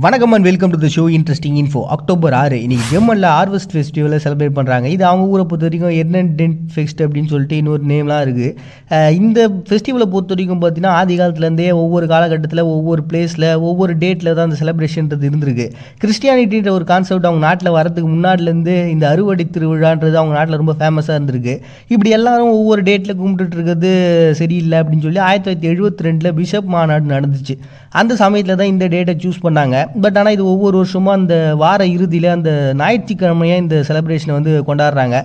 வணக்கம் and welcome to the show interesting info. October 6 இன்னைக்கு ஜெர்மனில் harvest ஃபெஸ்டிவலை celebrate பண்ணுறாங்க. இது அவங்க ஊரை பொறுத்த வரைக்கும் எர்னென்டென்ட் ஃபெஸ்ட் அப்படின்னு சொல்லிட்டு இன்னொரு நேம்லாம் இருக்குது. இந்த ஃபெஸ்டிவலை பொறுத்த வரைக்கும் பார்த்தீங்கன்னா ஆதி காலத்துலேருந்தே ஒவ்வொரு காலகட்டத்தில் ஒவ்வொரு பிளேஸில் ஒவ்வொரு டேட்டில் தான் அந்த செலிப்ரேஷன்றது இருந்திருக்கு. கிறிஸ்டியானிட்டின்ற ஒரு கான்செப்ட் அவங்க நாட்டில் வரதுக்கு முன்னாடிலேருந்து இந்த அறுவடை திருவிழான்றது அவங்க நாட்டில் ரொம்ப ஃபேமஸாக இருந்திருக்கு. இப்படி எல்லாரும் ஒவ்வொரு டேட்டில் கும்பிட்டுட்டு இருக்கிறது சரியில்லை அப்படின்னு சொல்லி 1972 பிஷப் மாநாடு நடந்துச்சு. அந்த சமயத்தில் தான் இந்த டேட்டை சூஸ் பண்ணாங்க. பட் ஆனால் இது ஒவ்வொரு வருஷமும் அந்த வார இறுதியில் அந்த ஞாயிற்றுக்கிழமையாக இந்த செலிப்ரேஷனை வந்து கொண்டாடுறாங்க.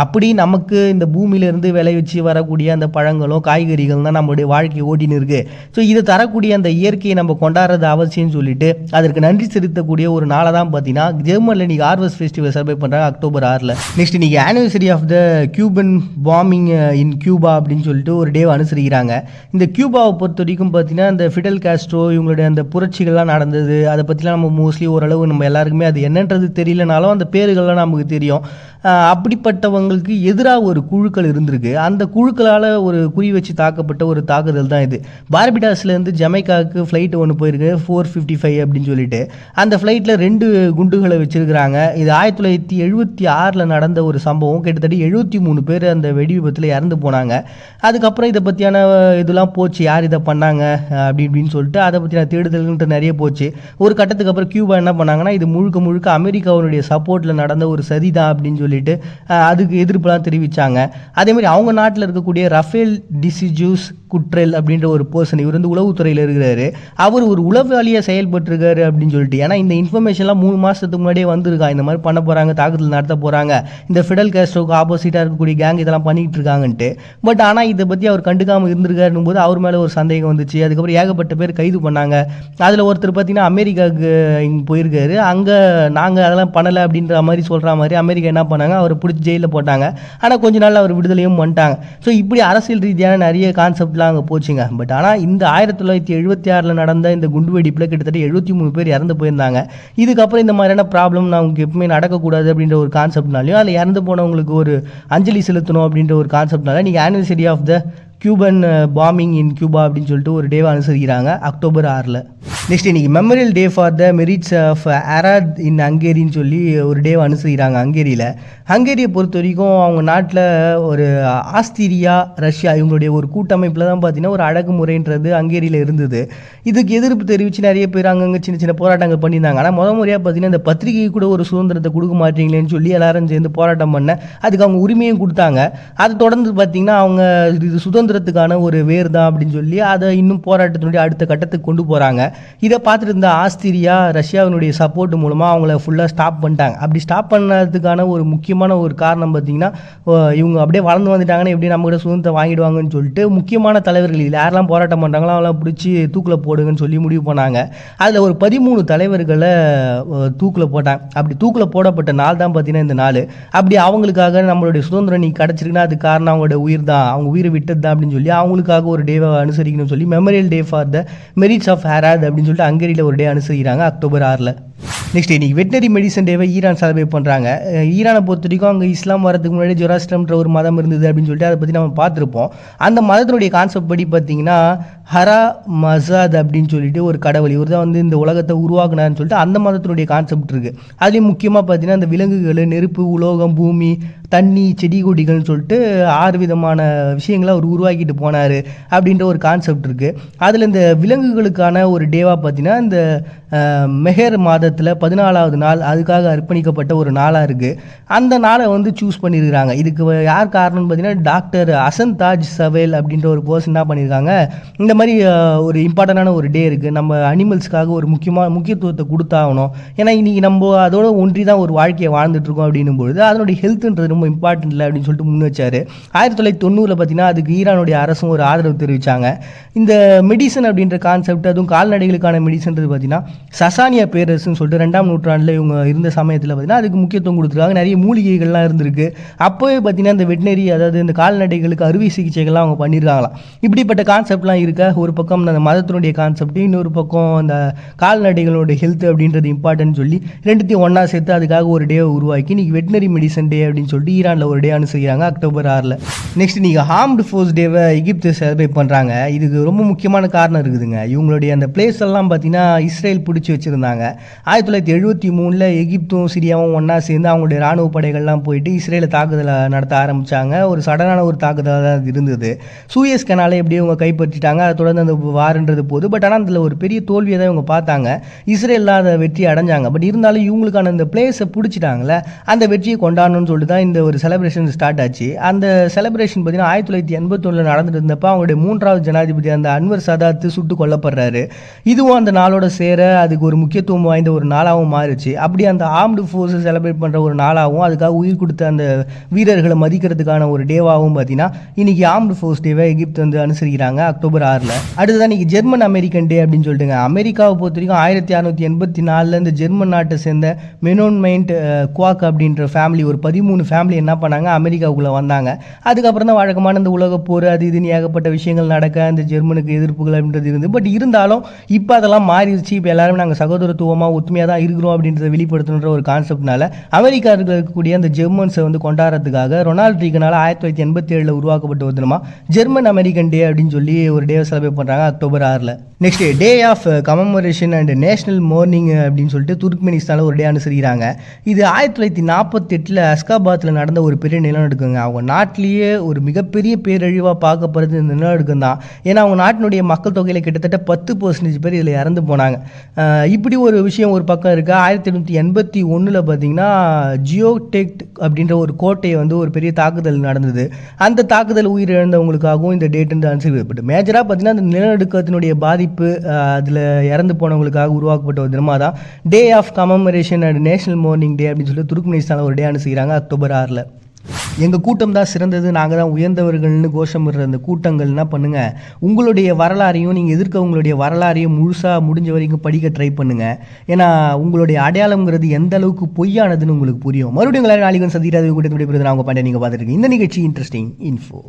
அப்படி நமக்கு இந்த பூமியிலேருந்து விளைவிச்சு வரக்கூடிய அந்த பழங்களும் காய்கறிகள் தான் நம்மளுடைய வாழ்க்கை ஓடின்னு இருக்குது. ஸோ இதை தரக்கூடிய அந்த இயற்கையை நம்ம கொண்டாடுறது அவசியம்னு சொல்லிட்டு அதற்கு நன்றி செலுத்தக்கூடிய ஒரு நாளை தான் பார்த்தீங்கன்னா ஜெர்மனில் இன்றைக்கி ஹார்வெஸ்ட் ஃபெஸ்டிவல் செலிப்ரேட் பண்ணுறாங்க அக்டோபர் 6. நெக்ஸ்ட் இன்றைக்கி anniversary of the Cuban bombing in Cuba அப்படின்னு சொல்லிட்டு ஒரு டேவை அனுசரிக்கிறாங்க. இந்த கியூபாவை பொறுத்த வரைக்கும் பார்த்தீங்கன்னா இந்த ஃபிடல் காஸ்ட்ரோ இவங்களுடைய அந்த புரட்சிகள்லாம் நடந்தது. அதை பற்றிலாம் நம்ம மோஸ்ட்லி ஓரளவு நம்ம எல்லாருக்குமே அது என்னன்றது தெரியலனாலும் அந்த பேர்கள்லாம் நமக்கு தெரியும். அப்படிப்பட்டவங்களுக்கு எதிராக ஒரு குழுக்கள் இருந்திருக்கு. அந்த குழுக்களால் ஒரு குறி வச்சு தாக்கப்பட்ட ஒரு தாக்குதல் தான் இது. பார்பிடாஸ்லேருந்து ஜமைக்காவுக்கு ஃப்ளைட்டு ஒன்று போயிருக்கு 455 அப்படின்னு சொல்லிட்டு. அந்த ஃப்ளைட்டில் 2 குண்டுகளை வச்சுருக்கிறாங்க. இது 1976 நடந்த ஒரு சம்பவம். கிட்டத்தட்ட 73 பேர் அந்த வெடி விபத்தில் இறந்து போனாங்க. அதுக்கப்புறம் இதை பற்றியான இதெல்லாம் போச்சு, யார் இதை பண்ணாங்க அப்படின்னு சொல்லிட்டு அதை பற்றின தேடுதல்ன்ட்டு நிறைய போச்சு. ஒரு கட்டத்துக்கு அப்புறம் கியூபா என்ன பண்ணாங்கன்னா இது முழுக்க அமெரிக்காவுடைய சப்போர்ட்டில் நடந்த ஒரு சதி தான் அப்படின்னு சொல்லிட்டு அதுக்கு எதிர்ப்புலாம் தெரிவித்தாங்க. அதேமாதிரி அவங்க நாட்டில் இருக்கக்கூடிய ரஃபேல் டிசிஜூஸ் குட்ரெல் அப்படின்ற ஒரு பர்சன், இவர் வந்து உளவுத்துறையில் இருக்கிறாரு. அவர் ஒரு உளவாளியாக செயல்பட்டுருக்காரு அப்படின்னு சொல்லிட்டு. ஏன்னா இந்த இன்ஃபர்மேஷன்லாம் 3 மாதத்துக்கு முன்னாடியே வந்திருக்கா. இந்த மாதிரி பண்ண போகிறாங்க, தாக்குதல் நடத்த போகிறாங்க, இந்த ஃபிடல் காஸ்ட்ரோக்கு ஆப்போசிட்டாக இருக்கக்கூடிய கேங் இதெல்லாம் பண்ணிகிட்டு இருக்காங்கன்ட்டு. பட் ஆனால் இதை பற்றி அவர் கண்டுக்காமல் இருந்திருக்காருன்னு போது அவர் மேலே ஒரு சந்தேகம் வந்துச்சு. அதுக்கப்புறம் ஏகப்பட்ட பேர் கைது பண்ணாங்க. அதில் ஒருத்தர் பார்த்தீங்கன்னா அமெரிக்காவுக்கு இங்கே போயிருக்காரு. அங்கே நாங்கள் அதெல்லாம் பண்ணலை அப்படின்ற மாதிரி சொல்கிற மாதிரி அமெரிக்கா என்ன பண்ணாங்க, அவரை பிடிச்சி ஜெயிலில் போட்டாங்க. ஆனால் கொஞ்ச நாள் அவர் விடுதலையும் பண்ணிட்டாங்க. ஸோ இப்படி அரசியல் ரீதியான நிறைய கான்செப்ட்லாம் அங்கே போச்சுங்க. பட் ஆனால் இந்த 1976 நடந்த இந்த குண்டுவெடிப்பில் கிட்டத்தட்ட 73 பேர் இறந்து போயிருந்தாங்க. இதுக்கப்புறம் இந்த மாதிரியான ப்ராப்ளம் நமக்கு எப்பவுமே நடக்கக்கூடாது அப்படின்ற ஒரு கான்செப்ட்னாலையும் அதில் இறந்து போனவங்களுக்கு ஒரு அஞ்சலி செலுத்தணும் அப்படின்ற ஒரு கான்செப்ட்னால நீங்கள் anniversary of the Cuban bombing in Cuba அப்படின்னு சொல்லிட்டு ஒரு டேவை அனுசரிக்கிறாங்க அக்டோபர் 6. நெக்ஸ்ட் இன்றைக்கி memorial day for the merits of Arad in ஹங்கேரின்னு சொல்லி ஒரு டேவை அனுசரிக்கிறாங்க ஹங்கேரியில். ஹங்கேரியை பொறுத்த வரைக்கும் அவங்க நாட்டில் ஒரு ஆஸ்திரியா ரஷ்யா இவங்களுடைய ஒரு கூட்டமைப்பில் தான் பார்த்தீங்கன்னா ஒரு அடக்குமுறைன்றது ஹங்கேரியில் இருந்தது. இதுக்கு எதிர்ப்பு தெரிவித்து நிறைய பேர் அங்கங்கே சின்ன சின்ன போராட்டங்கள் பண்ணியிருந்தாங்க. ஆனால் முறையாக பார்த்தீங்கன்னா இந்த பத்திரிகை கூட ஒரு சுதந்திரத்தை கொடுக்க மாட்டீங்களேன்னு சொல்லி எல்லாரும் சேர்ந்து போராட்டம் பண்ண அதுக்கு அவங்க உரிமையும் கொடுத்தாங்க. அதை தொடர்ந்து பார்த்தீங்கன்னா அவங்க இது சுதந்திரத்துக்கான ஒரு வேர் தான் அப்படின்னு சொல்லி அதை இன்னும் போராட்டத்தினுடைய அடுத்த கட்டத்துக்கு கொண்டு போகிறாங்க. இதை பார்த்துட்டு இருந்த ஆஸ்திரியா ரஷ்யாவினுடைய சப்போர்ட் மூலமாக அவங்கள ஃபுல்லாக ஸ்டாப் பண்ணிட்டாங்க. அப்படி ஸ்டாப் பண்ணதுக்கான ஒரு முக்கியமான ஒரு காரணம் பார்த்தீங்கன்னா இவங்க அப்படியே வளர்ந்து வந்துட்டாங்கன்னா எப்படி நம்ம கிட்ட சுதந்திரத்தை வாங்கிடுவாங்கன்னு சொல்லிட்டு முக்கியமான தலைவர்கள் இதில் யாரெல்லாம் போராட்டம் பண்ணுறாங்களோ அவங்களாம் பிடிச்சி தூக்கில் போடுங்கன்னு சொல்லி முடிவு பண்ணாங்க. அதில் ஒரு 13 தலைவர்களை தூக்கில் போட்டாங்க. அப்படி தூக்கில் போடப்பட்ட நாள் தான் பார்த்தீங்கன்னா இந்த நாள். அப்படி அவங்களுக்காக நம்மளுடைய சுதந்திரம் நீ கிடச்சிருக்குன்னா அது காரணம் அவங்களோட உயிர் தான், அவங்க உயிரை விட்டது தான் அப்படின்னு சொல்லி அவங்களுக்காக ஒரு டேவை அனுசரிக்கணும்னு சொல்லி memorial day for the merits of Arad அப்படின்னு சொல்லிட்டு ஹங்கேரியில் ஒரு டே அனுசரிக்கிறாங்க அக்டோபர் 6. நெக்ஸ்ட் இன்றைக்கி வெட்டினரி மெடிசன் டேவை ஈரான் செலிப்ரேட் பண்ணுறாங்க. ஈரானை பொறுத்த வரைக்கும் அங்கே இஸ்லாம் வரதுக்கு முன்னாடி ஜொராஸ்ட்ரம்ன்ற ஒரு மதம் இருந்தது அப்படின்னு சொல்லிட்டு அதை பற்றி நம்ம பார்த்துருப்போம். அந்த மதத்தினுடைய கான்செப்ட் படி பார்த்தீங்கன்னா ஹரா மசாத் அப்படின்னு சொல்லிட்டு ஒரு கடவுள், இவர் தான் வந்து இந்த உலகத்தை உருவாக்குனார்னு சொல்லிட்டு அந்த மதத்தினுடைய கான்செப்ட் இருக்குது. அதுலேயும் முக்கியமாக பார்த்தீங்கன்னா அந்த விலங்குகள், நெருப்பு, உலோகம், பூமி, தண்ணி, செடி கொடிகள்னு சொல்லிட்டு 6 விதமான விஷயங்களை அவர் உருவாக்கிட்டு போனார் அப்படின்ற ஒரு கான்செப்ட் இருக்குது. அதில் இந்த விலங்குகளுக்கான ஒரு டேவாக பார்த்தீங்கன்னா இந்த மெஹர் மாதத்தில் 14வது நாள் அதுக்காக அர்ப்பணிக்கப்பட்ட ஒரு நாளாக இருக்குது. அந்த நாளை வந்து சூஸ் பண்ணியிருக்கிறாங்க. இதுக்கு யார் காரணம்னு பார்த்தீங்கன்னா டாக்டர் அசன் தாஜ் சவேல் அப்படின்ற ஒரு பர்சன் என்ன பண்ணியிருக்காங்க, இந்த மாதிரி ஒரு இம்பார்ட்டண்டான ஒரு டே இருக்குது, நம்ம அனிமல்ஸ்க்காக ஒரு முக்கியத்துவத்தை கொடுத்தாகணும். ஏன்னா இன்றைக்கி நம்ம அதோட ஒன்றி தான் ஒரு வாழ்க்கையை வாழ்ந்துட்டுருக்கோம் அப்படின்னும் பொழுது அதனுடைய ஹெல்த்துன்றது ரொம்ப இம்பார்ட்டன்ட் இல்லை அப்படின்னு சொல்லிட்டு முன் வச்சார். 1990 பார்த்தீங்கன்னா அதுக்கு ஈரானுடைய அரசும் ஒரு ஆதரவு தெரிவித்தாங்க. இந்த மெடிசன் அப்படின்ற கான்செப்ட், அதுவும் கால்நடைகளுக்கான மெடிசன்றது பார்த்தீங்கன்னா சசானியா பேரரசுன்னு சொல்லிட்டு 2ஆம் நூற்றாண்டில் இவங்க இருந்த சமயத்தில் பார்த்தீங்கன்னா அதுக்கு முக்கியத்துவம் கொடுத்துருக்காங்க. நிறைய மூலிகைகள்லாம் இருந்திருக்கு. அப்போவே பார்த்தீங்கன்னா இந்த வெட்டினரி, அதாவது இந்த கால்நடைகளுக்கு அறுவை சிகிச்சைகள்லாம் அவங்க பண்ணியிருக்காங்களாம். இப்படிப்பட்ட கான்செப்ட்லாம் இருக்க ஒரு பக்கம் அந்த மதத்தினுடைய கான்செப்ட், இன்னொரு பக்கம் அந்த கால்நடைகளோட ஹெல்த் அப்படின்றது இம்பார்ட்டன்ட் சொல்லி ரெண்டுத்தையும் ஒன்றா சேர்த்து அதுக்காக ஒரு டே உருவாக்கி இன்றைக்கி வெட்டினரி மெடிசன் டே அப்படின்னு சொல்லிட்டு ஈரானில் ஒரு டே அனுசரிக்கிறாங்க அக்டோபர் 6. நெக்ஸ்ட் நீங்கள் ஆர்ம்டு ஃபோர்ஸ் டேவை எகிப்து செலிப்ரேட் பண்ணுறாங்க. இதுக்கு ரொம்ப முக்கியமான காரணம் இருக்குதுங்க. இவங்களுடைய அந்த பிளேஸ் எல்லாம் பார்த்தீங்கன்னா இஸ்ரேல் பிடிச்சி வச்சுருந்தாங்க. 1973 எகிப்தும் சிரியாவும் ஒன்றா சேர்ந்து அவங்களுடைய இராணுவ படைகள்லாம் போயிட்டு இஸ்ரேலை தாக்குதலை நடத்த ஆரம்பித்தாங்க. ஒரு சடனான ஒரு தாக்குதலாக தான் இருந்தது. சூயஸ் கனாலை எப்படியும் இவங்க கைப்பற்றிட்டாங்க. அதை தொடர்ந்து அந்த வாருன்றது போது. பட் ஆனால் அதில் ஒரு பெரிய தோல்வியை தான் இவங்க பார்த்தாங்க. இஸ்ரேலில் அதை வெற்றி அடைஞ்சாங்க. பட் இருந்தாலும் இவங்களுக்கான இந்த பிளேஸை பிடிச்சிட்டாங்களே, அந்த வெற்றியை கொண்டாடணும்னு சொல்லிட்டு தான் இந்த ஒரு செலிப்ரேஷன் ஸ்டார்ட் ஆச்சு. அந்த செலிப்ரேஷன் பார்த்தீங்கன்னா 1981 நடந்துட்டு இருந்தப்போ அவங்களுடைய 3வது ஜனாதிபதி அந்த அன்வர் சதாத் சுட்டு கொல்லப்படுறாரு. இதுவும் அந்த நாளோட சேர அதுக்கு ஒரு முக்கியத்துவம் வாய்ந்த ஒரு நாளாகவும் மாறிச்சு. அப்படி அந்த ஆர்ம்டு ஃபோர்ஸை செலிப்ரேட் பண்ணுற ஒரு நாளாகவும் அதுக்காக உயிர் கொடுத்த அந்த வீரர்களை மதிக்கிறதுக்கான ஒரு டேவாகவும் பார்த்தீங்கன்னா இன்னைக்கு ஆர்ம்டு ஃபோர்ஸ் டேவை எகிப்து வந்து அனுசரிக்கிறாங்க அக்டோபர் 6. அடுத்ததான் இன்னைக்கு ஜெர்மன் அமெரிக்கன் டே அப்படின்னு சொல்லிட்டுங்க. அமெரிக்காவை பொறுத்த வரைக்கும் 1684 இந்த ஜெர்மன் நாட்டை சேர்ந்த மெனோன்மெண்ட் குவாக் அப்படின்ற ஃபேமிலி, ஒரு 13 ஃபேமிலி என்ன பண்ணாங்க, அமெரிக்காவுக்குள்ளே வந்தாங்க. அதுக்கப்புறம் தான் வழக்கமான இந்த உலக போர் அது இதுன்னு ஏகப்பட்ட விஷயங்கள் நடக்க இந்த ஜெர்மனுக்கு எதிர்ப்புகள் அப்படின்றது இருந்து. பட் இருந்தாலும் இப்போ அதெல்லாம் மாறிடுச்சு. இப்போ எல்லாருமே நாங்கள் சகோதரத்துவமாக ஒத்துமையாக தான் இருக்கிறோம் அப்படின்றத வெளிப்படுத்தணுன்ற ஒரு கான்செப்ட்னால அமெரிக்காவில் இருக்கக்கூடிய அந்த ஜெர்மன்ஸை வந்து கொண்டாடுறதுக்காக ரொனால்ட் ரீகனால் 1987 உருவாக்கப்பட்ட ஒரு தினமாக ஜெர்மன் அமெரிக்கன் டே அப்படின்னு சொல்லி ஒரு டே செலிப்ரேட் பண்ணுறாங்க October 6. Next day of commemoration and national mourning அப்படின்னு சொல்லிட்டு துர்க்மெனிஸ்தானில் ஒரு டே அனுசரிக்கிறாங்க. இது 1948 அஸ்காபாத்தில் நடந்த ஒரு பெரிய நிலநடுக்கங்க. அவங்க நாட்டிலேயே ஒரு மிகப்பெரிய பேரழிவாக பார்க்கப்படுறது இந்த நிலநடுக்கம் தான். ஏன்னா அவங்க நாட்டினுடைய மக்கள் தொகையில் கிட்டத்தட்ட 10% பேர் இதில் இறந்து போனாங்க. இப்படி ஒரு விஷயம் ஒரு பக்கம் இருக்குது. 1881 பார்த்தீங்கன்னா ஜியோடெக்ட் அப்படின்ற ஒரு கோட்டையை வந்து ஒரு பெரிய தாக்குதல் நடந்தது. அந்த தாக்குதல் உயிரிழந்தவங்களுக்காகவும் இந்த டேட் வந்து அனுசரிக்கப்பட்டு மேஜராக பார்த்தீங்கன்னா அந்த நிலநடுக்கத்தினுடைய பாதிப்பு அதில் இறந்து போனவங்களுக்காக உருவாக்கப்பட்ட ஒரு தினமாக தான் day of commemoration and national mourning day அப்படின்னு சொல்லிட்டு துர்க்மெனிஸ்தானில் ஒரு டே அனுசரிக்கிறாங்க அக்டோபர் 6. எங்கள் கூட்டம் தான் சிறந்தது, நாங்கள் தான் உயர்ந்தவர்கள்னு கோஷமிடுற அந்த கூட்டங்கள் என்ன பண்ணுங்கள், உங்களுடைய வரலாறையும் நீங்கள் எதிர்க்கவங்களுடைய வரலாறையும் முழுசாக முடிஞ்ச வரைக்கும் படிக்க ட்ரை பண்ணுங்கள். ஏன்னா உங்களுடைய அடையாளங்கிறது எந்த அளவுக்கு பொய்யானதுன்னு உங்களுக்கு புரியும். மறுபடியும் நாளைக்கு சந்திக்கிறது கூட்டத்தை விடைபெறுது. நான் உங்கள் பாண்டிய நீங்கள் பார்த்துருக்கீங்க. இந்த நிகழ்ச்சி இன்ட்ரெஸ்டிங் இன்ஃபோ.